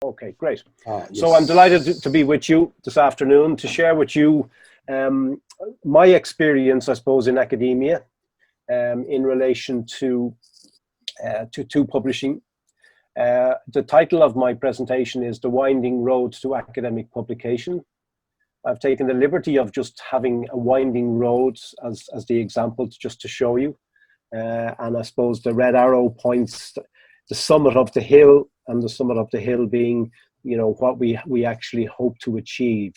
Okay, great. So I'm delighted Yes. to be with you this afternoon to share with you um, my experience, I suppose, in academia in relation to publishing. The title of my presentation is The Winding Road to Academic Publication. I've taken the liberty of just having a winding road as the example just to show you. And I suppose the red arrow points the summit of the hill, and the summit of the hill being, what we actually hope to achieve.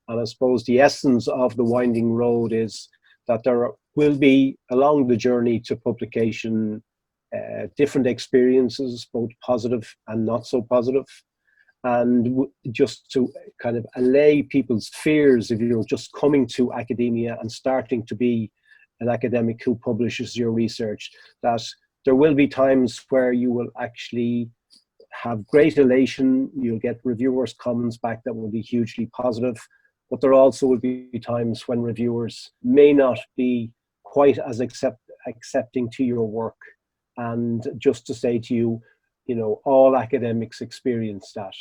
And I suppose the essence of the winding road is that there will be, along the journey to publication, different experiences, both positive and not so positive. And just to kind of allay people's fears, if you're just coming to academia and starting to be an academic who publishes your research, that there will be times where you will actually have great elation, you'll get reviewers' comments back that will be hugely positive, but there also will be times when reviewers may not be quite as accepting to your work. And just to say to you, all academics experience that.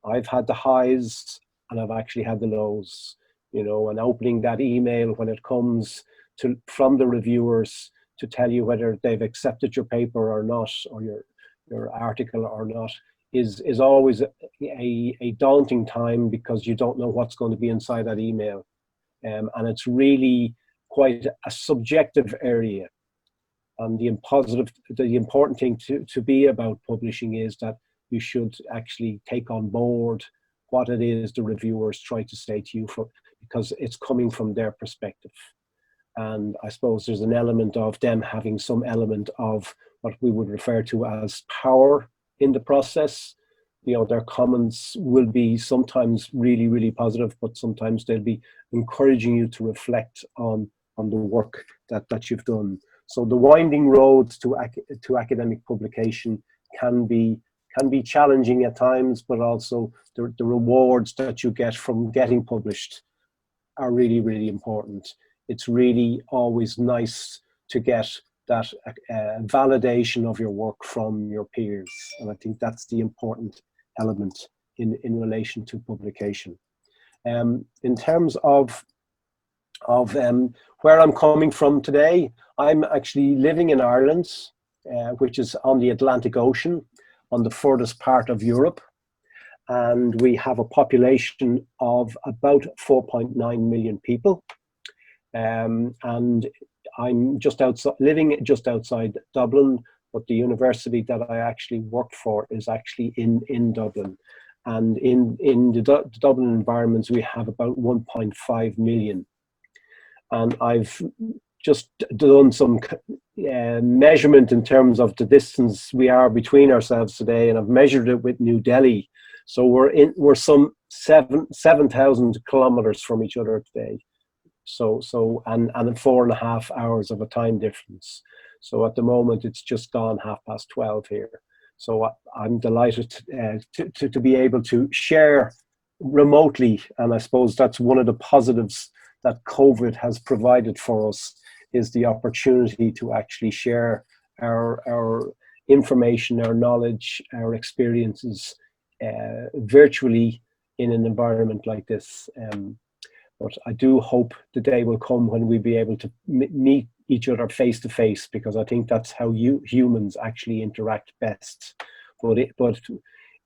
I've had the highs and I've actually had the lows, and opening that email when it comes from the reviewers to tell you whether they've accepted your paper or not, or your article or not, is always a daunting time, because you don't know what's going to be inside that email. And it's really quite a subjective area. And the important thing to be about publishing is that you should actually take on board what it is the reviewers try to say to you, because it's coming from their perspective. And I suppose there's an element of them having some element of what we would refer to as power in the process. Their comments will be sometimes really, really positive, but sometimes they'll be encouraging you to reflect on the work that you've done. So the winding road to academic publication can be challenging at times, but also the rewards that you get from getting published are really, really important. It's really always nice to get that validation of your work from your peers. And I think that's the important element in relation to publication. In terms of where I'm coming from today, I'm actually living in Ireland, which is on the Atlantic Ocean, on the furthest part of Europe. And we have a population of about 4.9 million people. And I'm living just outside Dublin, but the university that I actually work for is actually in Dublin. And in the Dublin environments, we have about 1.5 million. And I've just done some measurement in terms of the distance we are between ourselves today, and I've measured it with New Delhi. So we're some 7,000 kilometers from each other today. And 4.5 hours of a time difference. So at the moment, it's just gone 12:30 here. So I'm delighted to be able to share remotely, and I suppose that's one of the positives that COVID has provided for us, is the opportunity to actually share our information, our knowledge, our experiences virtually in an environment like this. But I do hope the day will come when we'll be able to meet each other face to face, because I think that's how humans actually interact best. But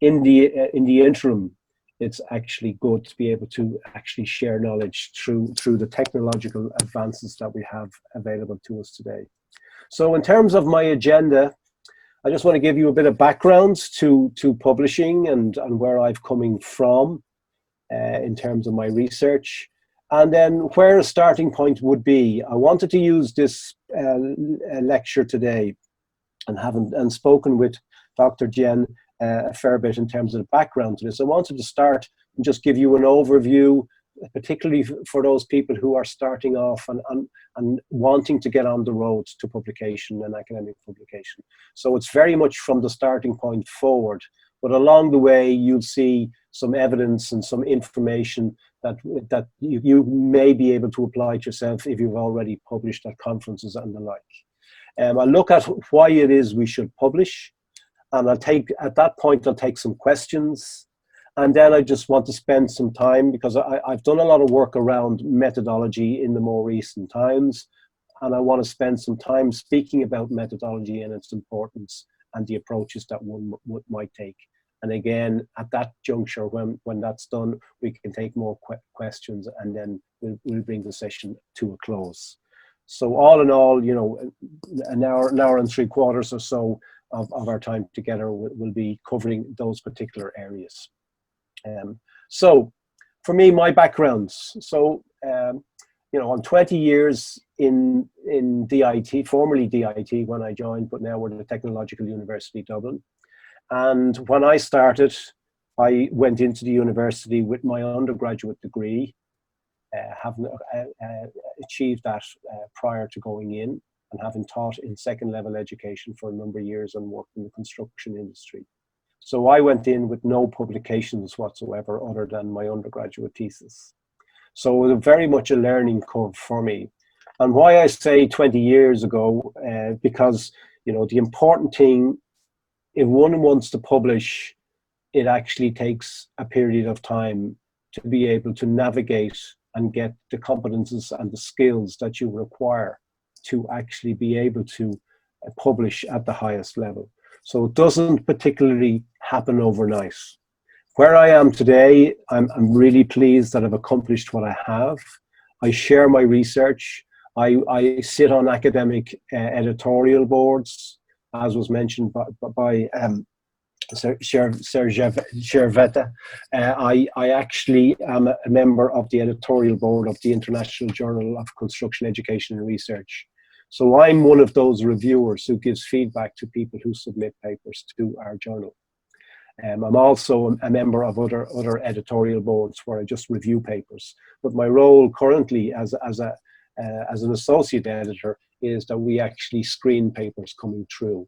in the interim, it's actually good to be able to actually share knowledge through the technological advances that we have available to us today. So in terms of my agenda, I just want to give you a bit of background to publishing and where I've coming from in terms of my research. And then where a starting point would be. I wanted to use this lecture today and spoken with Dr. Jen a fair bit in terms of the background to this. I wanted to start and just give you an overview, particularly for those people who are starting off and wanting to get on the road to publication and academic publication. So it's very much from the starting point forward, but along the way you'll see some evidence and some information that you may be able to apply to yourself if you've already published at conferences and the like. I'll look at why it is we should publish. and at that point, I'll take some questions. And then I just want to spend some time, because I've done a lot of work around methodology in the more recent times, and I want to spend some time speaking about methodology and its importance and the approaches that one might take. And again, at that juncture, when that's done, we can take more questions, and then we'll bring the session to a close. So all in all, you know, an hour and 3/4 or so of our time together will be covering those particular areas. So for me, my backgrounds. So, you know, I'm 20 years in DIT, formerly DIT when I joined, but now we're the Technological University Dublin. And when I started, I went into the university with my undergraduate degree, having achieved that prior to going in, and having taught in second level education for a number of years and worked in the construction industry. So I went in with no publications whatsoever other than my undergraduate thesis. So it was very much a learning curve for me. And why I say 20 years ago, because, you know, the important thing, if one wants to publish, it actually takes a period of time to be able to navigate and get the competences and the skills that you require to actually be able to publish at the highest level. So it doesn't particularly happen overnight. Where I am today, I'm really pleased that I've accomplished what I have. I share my research. I sit on academic editorial boards, as was mentioned by Sherveta. I actually am a member of the editorial board of the International Journal of Construction Education and Research. So I'm one of those reviewers who gives feedback to people who submit papers to our journal. I'm also a member of other editorial boards where I just review papers. But my role currently as an associate editor is that we actually screen papers coming through.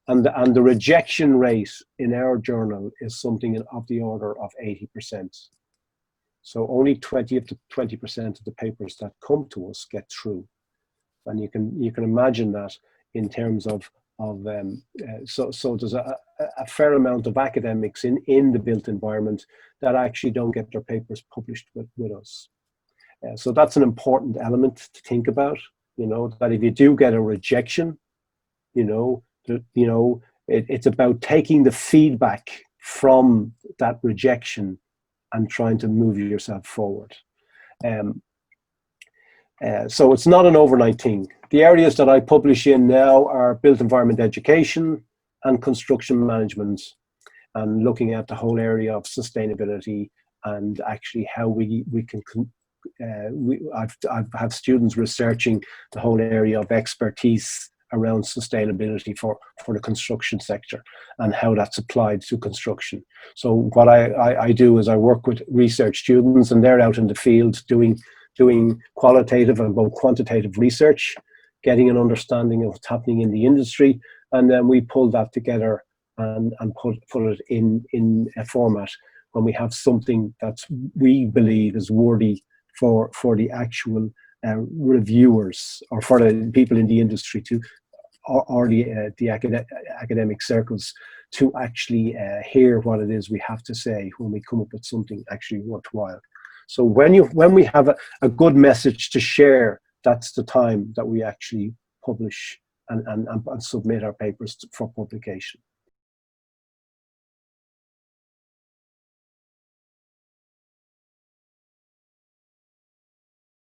And the rejection rate in our journal is something of the order of 80%. So only 20% of the papers that come to us get through. And you can imagine that in terms of so there's a fair amount of academics in the built environment that actually don't get their papers published with us. So that's an important element to think about, you know, that if you do get a rejection, it's about taking the feedback from that rejection and trying to move yourself forward. So it's not an overnight thing. The areas that I publish in now are built environment education and construction management, and looking at the whole area of sustainability and actually how we can. I've had students researching the whole area of expertise around sustainability for the construction sector and how that's applied to construction. So what I do is I work with research students, and they're out in the field doing qualitative and both quantitative research, getting an understanding of what's happening in the industry, and then we pull that together and put it in a format when we have something that we believe is worthy for the actual reviewers, or for the people in the industry to, or the academic circles to actually hear what it is we have to say when we come up with something actually worthwhile. So when we have a good message to share, that's the time that we actually publish and submit our papers for publication.